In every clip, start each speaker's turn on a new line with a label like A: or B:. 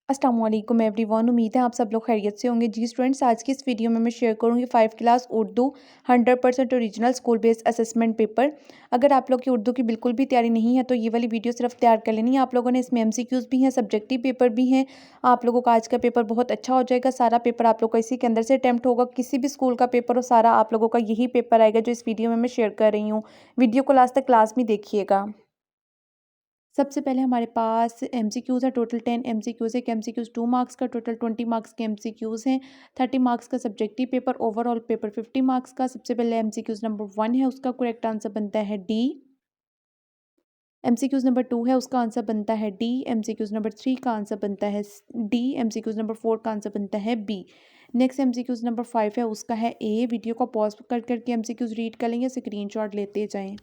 A: अस्सलाम वालेकुम एवरीवन। उम्मीद है आप सब लोग खैरियत से होंगे। जी स्टूडेंट्स, आज की इस वीडियो में मैं शेयर करूंगी 5 class Urdu 100% original school based assessment paper. अगर आप लोग की उर्दू की बिल्कुल भी तैयारी नहीं है तो ये वाली वीडियो सिर्फ तैयार कर लेनी है आप लोगों ने। इसमें एमसीक्यूज भी हैं, सब्जेक्टिव पेपर भी हैं। आप लोगों का आज का पेपर बहुत अच्छा हो जाएगा। सारा पेपर आप लोग का इसी के अंदर से अटैम्प्ट होगा। किसी भी स्कूल का पेपर हो, सारा आप लोगों का यही पेपर आएगा जो इस वीडियो में मैं शेयर कर रही हूँ। वीडियो को लास्ट तक क्लास में देखिएगा। सबसे पहले हमारे पास एमसीक्यूज़ है। टोटल 10 एमसीक्यूज़ है। एक एमसीक्यूज़ 2 मार्क्स का, टोटल 20 मार्क्स के एमसीक्यूज़ हैं। 30 मार्क्स का subjective paper, overall paper 50 marks का। सबसे पहले एमसीक्यूज़ नंबर 1 है, उसका करेक्ट आंसर बनता है डी। एमसीक्यूज़ नंबर 2 है, उसका आंसर बनता है डी। एमसीक्यूज़ नंबर 3 का आंसर बनता है डी। एमसीक्यूज़ नंबर 4 का आंसर बनता है बी। नेक्स्ट एमसीक्यूज़ नंबर 5 है, उसका है ए। वीडियो को पॉज कर करके एमसीक्यूज़ रीड कर लेंगे, स्क्रीनशॉट लेते जाएं।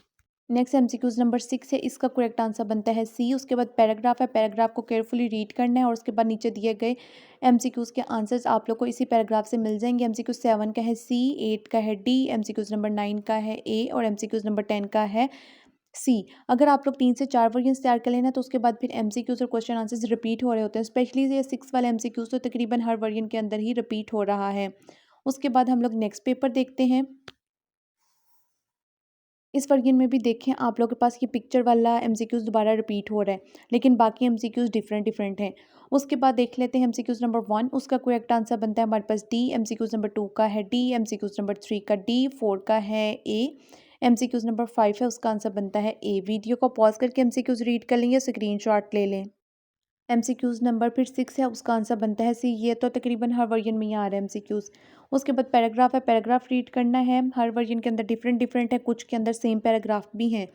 A: नेक्स्ट एमसीक्यूज नंबर 6 है, इसका करेक्ट आंसर बनता है सी। उसके बाद पैराग्राफ है, पैराग्राफ को केयरफुली रीड करना है और उसके बाद नीचे दिए गए एमसीक्यूज के आंसर्स आप लोग को इसी पैराग्राफ से मिल जाएंगे। एमसीक्यूज 7 का है सी, 8 का है डी, एमसीक्यूज नंबर 9 का है ए और एमसीक्यूज नंबर 10 का है सी। अगर आप लोग 3 से 4 वर्जन तैयार कर लेना तो उसके बाद फिर एमसीक्यूज और क्वेश्चन आंसर्स रिपीट हो रहे होते हैं। स्पेशली ये 6 वाले एमसीक्यूज तो तकरीबन हर वर्जन के अंदर ही रिपीट हो रहा है। उसके बाद हम लोग नेक्स्ट पेपर देखते हैं। इस वर्जन में भी देखें आप लोगों के पास ये पिक्चर वाला एमसीक्यूज़ दोबारा रिपीट हो रहा है, लेकिन बाकी एमसीक्यूज़ डिफरेंट डिफरेंट हैं। उसके बाद देख लेते हैं एमसीक्यूज़ नंबर 1, उसका करेक्ट आंसर बनता है हमारे पास डी। एमसीक्यूज़ नंबर 2 का है डी, एमसीक्यूज़ नंबर 3 का डी, 4 का है ए, एमसीक्यूज़ नंबर 5 है, उसका आंसर बनता है ए। वीडियो को पॉज करके एमसीक्यूज़ रीड कर लेंगे, स्क्रीनशॉट ले लें। एमसीक्यूज़ नंबर फिर 6 है, उसका आंसर बनता है सी। ये तो तकरीबन हर वर्जन में ही आ रहा है एमसीक्यूज़। उसके बाद पैराग्राफ है, पैराग्राफ रीड करना है। हर वर्जन के अंदर डिफरेंट डिफरेंट है, कुछ के अंदर सेम पैराग्राफ भी हैं।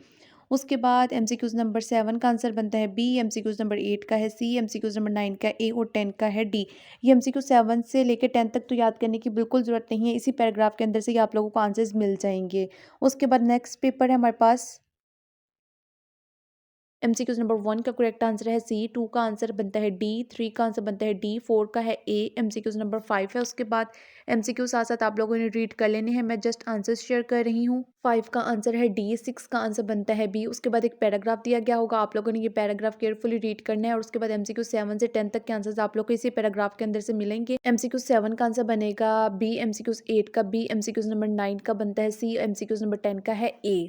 A: उसके बाद एमसीक्यूज़ नंबर 7 का आंसर बनता है बी। एमसीक्यूज़ नंबर 8 का है सी, एमसीक्यूज़ नंबर 9 का ए और 10 का है डी। ये एमसीक्यू 7 से लेकर 10 तक तो याद करने की बिल्कुल ज़रूरत नहीं है, इसी पैराग्राफ के अंदर से ही आप लोगों को आंसर्स मिल जाएंगे। उसके बाद नेक्स्ट पेपर है हमारे पास। एमसीक्यूज नंबर 1 का करेक्ट आंसर है सी, 2 का आंसर बनता है डी, 3 का आंसर बनता है डी, 4 का है ए, एमसीक्यूज नंबर 5 है। उसके बाद एमसीक्यू साथ साथ आप लोगों ने रीड कर लेने हैं, मैं जस्ट आंसर्स शेयर कर रही हूँ। 5 का आंसर है डी, 6 का आंसर बनता है बी। उसके बाद एक पैराग्राफ दिया गया होगा, आप लोगों ने ये पैराग्राफ केयरफुली रीड करना है और उसके बाद एमसीक्यू 7 से 10 तक के आंसर्स आप लोग को इसी पैराग्राफ के अंदर से मिलेंगे। एमसीक्यू 7 का आंसर बनेगा बी, एमसीक्यूज 8 का बी, एमसीक्यूज नंबर 9 का बनता है सी, एमसीक्यूज नंबर 10 का है ए।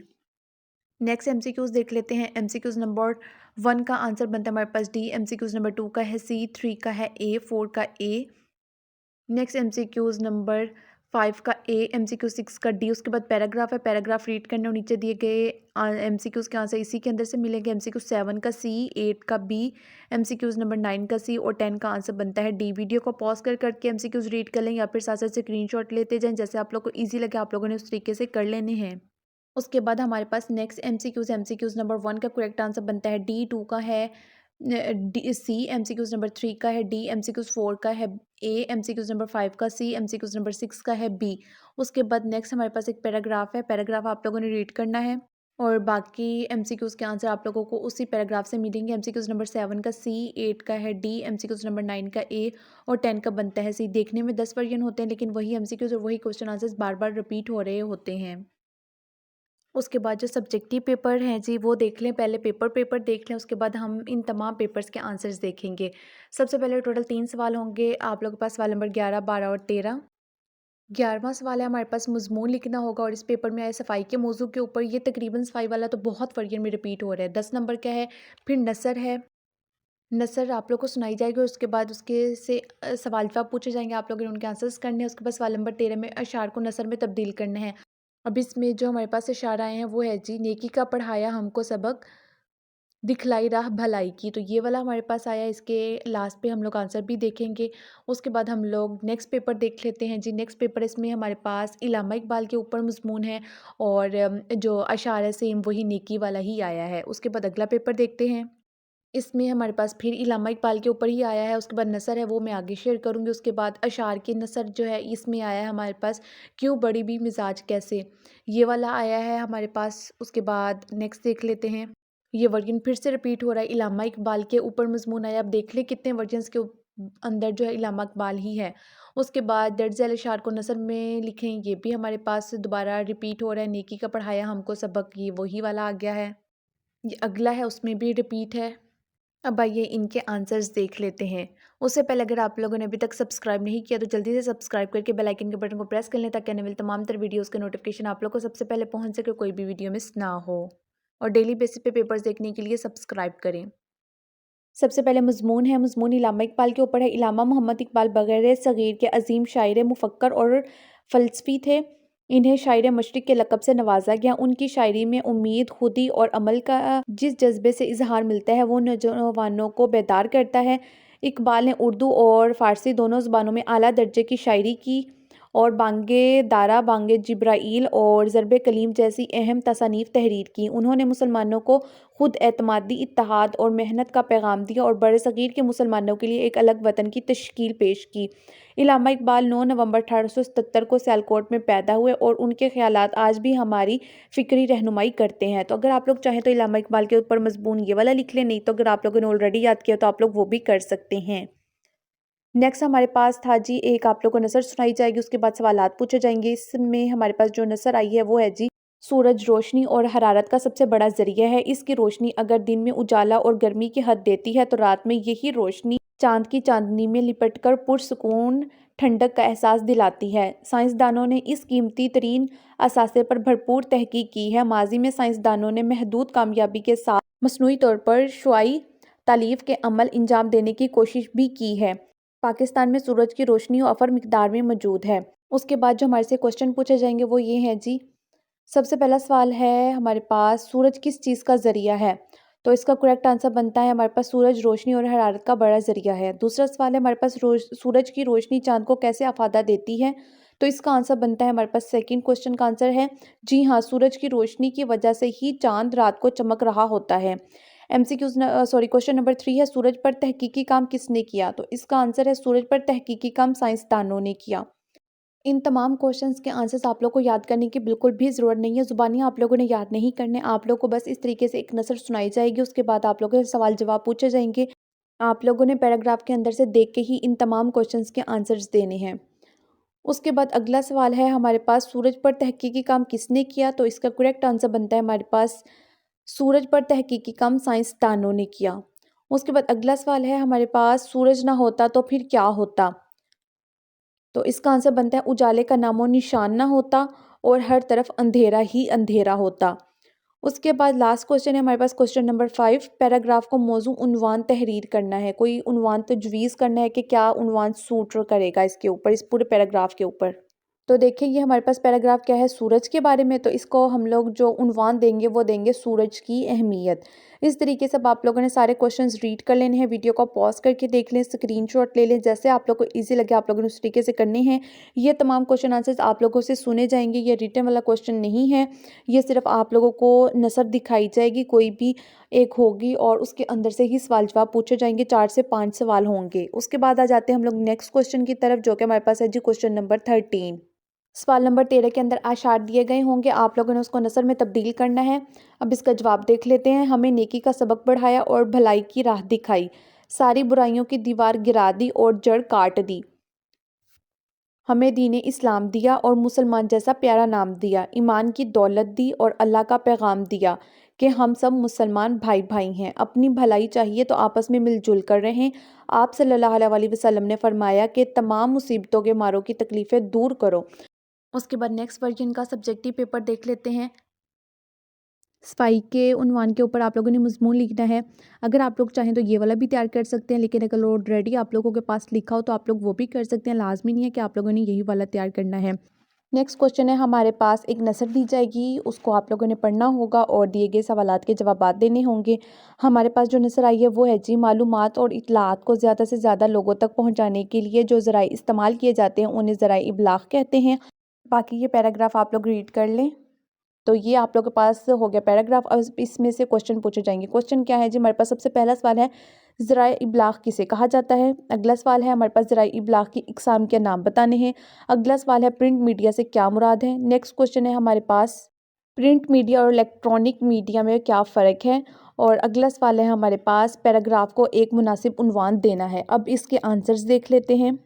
A: नेक्स्ट एमसीक्यूज़ देख लेते हैं। एमसीक्यूज़ नंबर 1 का आंसर बनता है हमारे पास डी, एमसीक्यूज़ नंबर 2 का है सी, 3 का है ए, 4 का ए। नेक्स्ट एमसीक्यूज़ नंबर 5 का ए, एमसीक्यू 6 का डी। उसके बाद पैराग्राफ है, पैराग्राफ रीड करना और नीचे दिए गए एमसीक्यूज़ के आंसर इसी के अंदर से मिलेंगे। एमसीक्यू 7 का सी, 8 का बी, एमसीक्यूज़ नंबर 9 का सी और 10 का आंसर बनता है डी। वीडियो को पॉज कर करके एमसीक्यूज़ रीड कर लें या फिर साथ साथ स्क्रीनशॉट लेते जाएं, जैसे आप लोग को ईजी लगे आप लोगों ने उस तरीके से कर लेने हैं। उसके बाद हमारे पास नेक्स्ट एमसीक्यूज़ नंबर 1 का करेक्ट आंसर बनता है डी, 2 का है डी सी, एमसीक्यूज़ नंबर 3 का है डी, एमसीक्यूज़ 4 का है ए, एमसीक्यूज़ नंबर 5 का सी, एमसीक्यूज़ नंबर 6 का है बी। उसके बाद नेक्स्ट हमारे पास एक पैराग्राफ है, पैराग्राफ आप लोगों ने रीड करना है और बाकी एमसीक्यूज़ के आंसर आप लोगों को उसी पैराग्राफ से मिलेंगे। एमसीक्यूज़ नंबर 7 का सी, 8 का है डी, एमसीक्यूज़ नंबर 9 का ए और 10 का बनता है सी। देखने में 10 वर्जन होते हैं, लेकिन वही एमसीक्यूज़ और वही क्वेश्चन आंसर्स बार बार रिपीट हो रहे होते हैं। उसके बाद जो सब्जेक्टिव पेपर हैं जी वो देख लें, पहले पेपर देख लें, उसके बाद हम इन तमाम पेपर्स के आंसर्स देखेंगे। सबसे पहले टोटल 3 सवाल होंगे आप लोगों के पास, सवाल नंबर 11, 12 और 13। 11वां सवाल है हमारे पास, मज़मून लिखना होगा और इस पेपर में आया सफाई के मौजू के ऊपर। ये तकरीबन सफाई वाला तो बहुत वर्जन में रिपीट हो रहा है। 10 नंबर का है। फिर नसर है, नसर आप लोग को सुनाई जाएगी और उसके बाद उसके से सवाल जवाब पूछे जाएंगे, आप लोगों ने उनके आंसर्स करने हैं। उसके बाद सवाल नंबर 13 में अशार को नसर में तब्दील करना है। अब इसमें जो हमारे पास इशारा आए हैं वो है जी, नेकी का पढ़ाया हमको सबक, दिखलाई राह भलाई की। तो ये वाला हमारे पास आया, इसके लास्ट पे हम लोग आंसर भी देखेंगे। उसके बाद हम लोग नेक्स्ट पेपर देख लेते हैं जी। नेक्स्ट पेपर इसमें हमारे पास इल्लामा इकबाल के ऊपर मज़मून है और जो अशार है सेम वही नेकी वाला ही आया है। उसके बाद अगला पेपर देखते हैं। इसमें हमारे पास फिर इल्लामा इकबाल के ऊपर ही आया है। उसके बाद नसर है वो मैं आगे शेयर करूँगी। उसके बाद अशार के नसर जो है इसमें आया है हमारे पास, क्यों बड़ी भी मिजाज कैसे, ये वाला आया है हमारे पास। उसके बाद नेक्स्ट देख लेते हैं। ये वर्जन फिर से रिपीट हो रहा है, इल्लामा इकबाल के ऊपर मज़मून आया। अब देख लें कितने वर्जन्स के अंदर जो है इल्लामा इकबाल ही है। उसके बाद दर्ज झैल अशार को नसर में लिखें, ये भी हमारे पास दोबारा रिपीट हो रहा है। नेकी का पढ़ाया हमको सबक, ये वही वाला आ गया है। ये अगला है, उसमें भी रिपीट है। अब आइए इनके आंसर्स देख लेते हैं। उससे पहले अगर आप लोगों ने अभी तक सब्सक्राइब नहीं किया तो जल्दी से सब्सक्राइब करके बेल आइकन के बटन को प्रेस कर लें ताकि आने वाली तमाम तर वीडियोस के नोटिफिकेशन आप लोग को सबसे पहले पहुंच सके, कोई भी वीडियो मिस ना हो। और डेली बेसिस पे पेपर्स देखने के लिए सब्सक्राइब करें। सबसे पहले मज़मून है, मज़मून इलामा इकबाल के ऊपर है। इलामा मोहम्मद इकबाल बग़ैर सग़ीर के अज़ीम शायर, मुफ़क्कर और फ़लसफ़ी थे। इन्हें शायर मशरिक़ के लक़ब से नवाजा गया। उनकी शायरी में उम्मीद, खुदी और अमल का जिस जज्बे से इज़हार मिलता है वो नौजवानों को बेदार करता है। इकबाल ने उर्दू और फ़ारसी दोनों ज़ुबानों में आला दर्जे की शायरी की और बांगे दारा, बांगे जिब्राईल और ज़रबे कलीम जैसी अहम तसानीफ़ तहरीर की। उन्होंने मुसलमानों को खुद एतमादी, इत्तेहाद और मेहनत का पैगाम दिया और बरसग़ीर के मुसलमानों के लिए एक अलग वतन की तश्कील पेश की। इलामा इकबाल 9 नवंबर 1877 को सियालकोट में पैदा हुए और उनके ख़यालात आज भी हमारी फ़िक्री रहनुमाई करते हैं। तो अगर आप लोग चाहें तो इलामा इकबाल के ऊपर मज़मून ये वाला लिख लें, नहीं तो अगर आप लोगों ने ऑलरेडी याद किया तो आप लोग वो भी कर सकते हैं। नेक्स्ट हमारे पास था जी, एक आप लोगों को नज़र सुनाई जाएगी, उसके बाद सवालात पूछे जाएंगे। इसमें हमारे पास जो नज़र आई है वो है जी, सूरज रोशनी और हरारत का सबसे बड़ा ज़रिया है। इसकी रोशनी अगर दिन में उजाला और गर्मी की हद देती है तो रात में यही रोशनी चांद की चांदनी में लिपटकर पुरसुकून ठंडक का एहसास दिलाती है। साइंसदानों ने इस कीमती तरीन असासे पर भरपूर तहकीक की है। माजी में साइंसदानों ने महदूद कामयाबी के साथ मसनूई तौर पर शुआई तालीफ के अमल अंजाम देने की कोशिश भी की है। पाकिस्तान में सूरज की रोशनी ऑफर मिकदार में मौजूद है। उसके बाद जो हमारे से क्वेश्चन पूछे जाएंगे वो ये हैं जी। सबसे पहला सवाल है हमारे पास, सूरज किस चीज़ का ज़रिया है? तो इसका करेक्ट आंसर बनता है हमारे पास सूरज रोशनी और हरारत का बड़ा ज़रिया है। दूसरा सवाल है हमारे पास, सूरज की रोशनी चाँद को कैसे अफ़ादा देती है? तो इसका आंसर बनता है हमारे पास, सेकंड क्वेश्चन का आंसर है जी हाँ, सूरज की रोशनी की वजह से ही चाँद रात को चमक रहा होता है। क्वेश्चन नंबर 3 है, सूरज पर तहकीकी काम किसने किया? तो इसका आंसर है, सूरज पर तहकीकी काम साइंसदानों ने किया। इन तमाम क्वेश्चंस के आंसर्स आप लोग को याद करने की बिल्कुल भी ज़रूरत नहीं है, ज़ुबानी आप लोगों ने याद नहीं करने। आप लोग को बस इस तरीके से एक नज़र सुनाई जाएगी, उसके बाद आप लोगों से सवाल जवाब पूछे जाएंगे। आप लोगों ने पैराग्राफ के अंदर से देख के ही इन तमाम क्वेश्चंस के आंसर्स देने हैं। उसके बाद अगला सवाल है हमारे पास, सूरज पर तहकीकी काम किसने किया? तो इसका करेक्ट आंसर बनता है हमारे पास, सूरज पर तहकीकी काम साइंसदानों ने किया। उसके बाद अगला सवाल है हमारे पास, सूरज ना होता तो फिर क्या होता? तो इसका आंसर बनता है, उजाले का नामो निशान ना होता और हर तरफ अंधेरा ही अंधेरा होता। उसके बाद लास्ट क्वेश्चन है हमारे पास, क्वेश्चन नंबर 5, पैराग्राफ को मौजू उन्वान तहरीर करना है। कोई उन्वान तजवीज़ करना है कि क्या उन्वान सूट करेगा इसके ऊपर, इस पूरे पैराग्राफ के ऊपर। तो देखिए ये हमारे पास पैराग्राफ क्या है, सूरज के बारे में, तो इसको हम लोग जो उन्वान देंगे वो देंगे सूरज की अहमियत। इस तरीके से अब आप लोगों ने सारे क्वेश्चंस रीड कर लेने हैं, वीडियो को पॉज करके देख लें, स्क्रीनशॉट ले लें, जैसे आप लोग को इजी लगे आप लोगों ने उस तरीके से करने हैं। ये तमाम क्वेश्चन आंसर्स आप लोगों से सुने जाएंगे, ये रिटन वाला क्वेश्चन नहीं है, ये सिर्फ आप लोगों को नसर दिखाई जाएगी, कोई भी एक होगी और उसके अंदर से ही सवाल जवाब पूछे जाएंगे। 4 से 5 सवाल होंगे। उसके बाद आ जाते हैं हम लोग नेक्स्ट क्वेश्चन की तरफ, जो कि हमारे पास है जी क्वेश्चन नंबर 13। सवाल नंबर 13 के अंदर आशार दिए गए होंगे, आप लोगों ने उसको नसर में तब्दील करना है। अब इसका जवाब देख लेते हैं। हमें नेकी का सबक बढ़ाया और भलाई की राह दिखाई, सारी बुराइयों की दीवार गिरा दी और जड़ काट दी। हमें दीन इस्लाम दिया और मुसलमान जैसा प्यारा नाम दिया, ईमान की दौलत दी और अल्लाह का पैगाम दिया कि हम सब मुसलमान भाई भाई हैं। अपनी भलाई चाहिए तो आपस में मिलजुल कर रहें। आप सल्लल्लाहु अलैहि वसल्लम ने फरमाया कि तमाम मुसीबतों के मारों की तकलीफ़ें दूर करो। उसके बाद नेक्स्ट वर्जन का सब्जेक्टिव पेपर देख लेते हैं। सफाई के उन्वान के ऊपर आप लोगों ने मज़मून लिखना है। अगर आप लोग चाहें तो ये वाला भी तैयार कर सकते हैं, लेकिन अगर ऑलरेडी आप लोगों के पास लिखा हो तो आप लोग वो भी कर सकते हैं। लाजमी नहीं है कि आप लोगों ने यही वाला तैयार करना है। नेक्स्ट क्वेश्चन है हमारे पास, एक नसर दी जाएगी, उसको आप लोगों ने पढ़ना होगा और दिए गए सवालात के जवाब देने होंगे। हमारे पास जो नसर आई है वो है जी, मालूमात और इत्तलात को ज़्यादा से ज़्यादा लोगों तक पहुँचाने के लिए जो ज़राए इस्तेमाल किए जाते हैं उन्हें ज़राए इबलाग कहते हैं। बाकी ये पैराग्राफ आप लोग रीड कर लें। तो ये आप लोग के पास हो गया पैराग्राफ। अब इसमें से क्वेश्चन पूछे जाएंगे। क्वेश्चन क्या है जी, हमारे पास सबसे पहला सवाल है, ज़राए इबलाग किसे कहा जाता है? अगला सवाल है हमारे पास, ज़राए इबलाग की इकसाम के नाम बताने हैं। अगला सवाल है, प्रिंट मीडिया से क्या मुराद है? नेक्स्ट क्वेश्चन है हमारे पास, प्रिंट मीडिया और इलेक्ट्रॉनिक मीडिया में क्या फ़र्क है? और अगला सवाल है हमारे पास, पैराग्राफ को एक मुनासिब उन्वान देना है। अब इसके आंसर्स देख लेते हैं।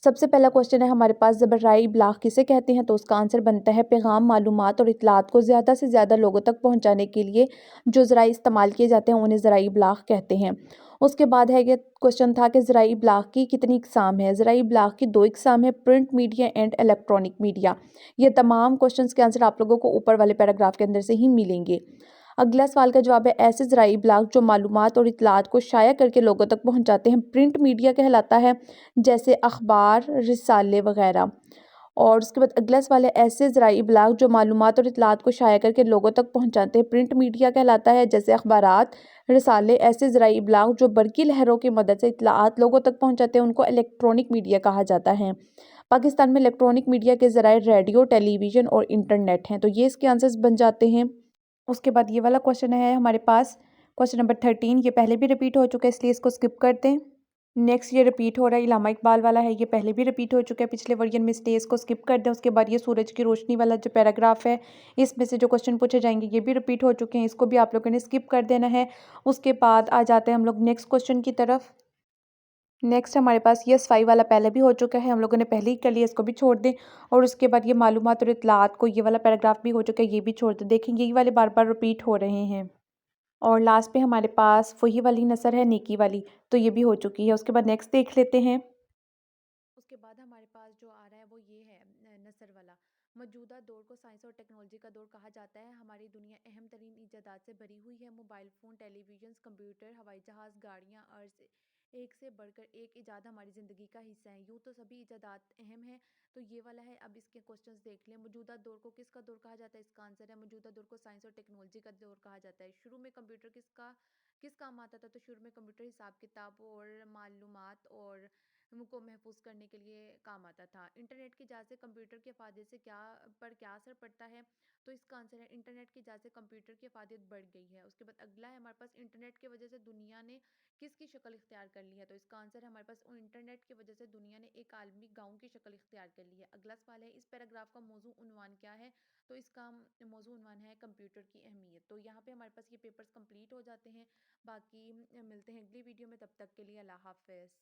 A: सबसे पहला क्वेश्चन है हमारे पास, ज़बराई इब्लाग किसे कहते हैं? तो उसका आंसर बनता है पैगाम, मालूमात और इत्तलात को ज़्यादा से ज़्यादा लोगों तक पहुँचाने के लिए जो ज़राए इस्तेमाल किए जाते हैं उन्हें ज़राई इब्लाग कहते हैं। उसके बाद है ये क्वेश्चन था कि ज़राई इब्लाग की कितनी इक़साम है? ज़राई इब्लाग की 2 इक़साम है, print media and electronic media. ये तमाम क्वेश्चंस के आंसर आप लोगों को ऊपर वाले पैराग्राफ के अंदर से ही मिलेंगे। अगला सवाल का जवाब है, ऐसे ज़राई इब्लाग जो मालूमात और इत्तलात को शाया करके लोगों तक पहुँचाते हैं प्रिंट मीडिया कहलाता है, जैसे अखबार, रिसाले वगैरह। और उसके बाद अगला सवाल है, ऐसे ज़राई इब्लाग जो मालूमात और इत्तलात को शाया करके लोगों तक पहुँचाते हैं प्रिंट मीडिया कहलाता है, जैसे अखबारात, रिसाले। ऐसे ज़राई इब्लाग जो बरक़ी लहरों की मदद से इत्तलात लोगों तक पहुँचाते हैं उनको इलेक्ट्रॉनिक मीडिया कहा जाता है। पाकिस्तान में इलेक्ट्रॉनिक मीडिया के ज़राए रेडियो, टेलीविज़न और इंटरनेट हैं। तो ये इसके आंसर्स बन जाते हैं। उसके बाद ये वाला क्वेश्चन है हमारे पास, क्वेश्चन नंबर 13। ये पहले भी रिपीट हो चुका है इसलिए इसको स्किप करते हैं। नेक्स्ट ये रिपीट हो रहा है, इलामा इकबाल वाला है, ये पहले भी रिपीट हो चुका है पिछले वर्जन में, इसलिए इसको स्किप कर दें। उसके बाद ये सूरज की रोशनी वाला जो पैराग्राफ है, इसमें से जो क्वेश्चन पूछे जाएंगे ये भी रिपीट हो चुके हैं, इसको भी आप लोगों ने स्किप कर देना है। उसके बाद आ जाते हैं हम लोग नेक्स्ट क्वेश्चन की तरफ। नेक्स्ट हमारे पास ये सफाई वाला पहले भी हो चुका है, हम लोगों ने पहले ही कर लिया, इसको भी छोड़ दें। और उसके बाद ये मालूमात और इत्तलात को, ये वाला पैराग्राफ भी हो चुका है, ये भी छोड़ दें। देखें यही वाले बार बार रिपीट हो रहे हैं। और लास्ट पे हमारे पास वही वाली नसर है, नेकी वाली, तो ये भी हो चुकी है। उसके बाद नेक्स्ट देख लेते हैं। उसके बाद हमारे पास जो आ रहा है वो ये है नसर वाला। मौजूदा दौर को साइंस और टेक्नोलॉजी का दौर कहा जाता है। हमारी दुनिया अहम तरीन ईजादात से भरी हुई है। मोबाइल फ़ोन, टेलीविज़न, कंप्यूटर, हवाई जहाज़, गाड़ियाँ, अर्ज़ एक से बढ़कर एक ईजाद हमारी ज़िंदगी का हिस्सा है। यूँ तो सभी ईजादात अहम हैं। तो ये वाला है, अब इसके क्वेश्चंस देख लें। मौजूदा दौर को किसका दौर कहा जाता है? इसका आंसर है मौजूदा दौर को साइंस और टेक्नोलॉजी का दौर कहा जाता है। शुरू में कंप्यूटर किस काम आता था? तो शुरू में कंप्यूटर हिसाब किताब और मालूमात और को महफूज करने के लिए काम आता था। इंटरनेट की इजाज़त से कंप्यूटर की अफादियत से क्या असर पड़ता है? तो इसका आंसर है इंटरनेट की इजाज़त से कंप्यूटर की अफादियत बढ़ गई है। उसके बाद अगला है हमारे पास, इंटरनेट की वजह से दुनिया ने किसकी शक्ल इख्तियार कर ली है? तो इसका आंसर है हमारे पास, इंटरनेट की वजह से दुनिया ने एक आलमी गांव की शक्ल इख्तियार कर ली है। अगला सवाल है, इस पैराग्राफ का मौजू उन्वान क्या है? तो इसका मौजू उन्वान है कंप्यूटर की अहमियत। तो यहाँ पे हमारे पास ये पेपर्स कंप्लीट हो जाते हैं। बाकी मिलते हैं अगली वीडियो में, तब तक के लिए अल्लाह हाफ़िज़।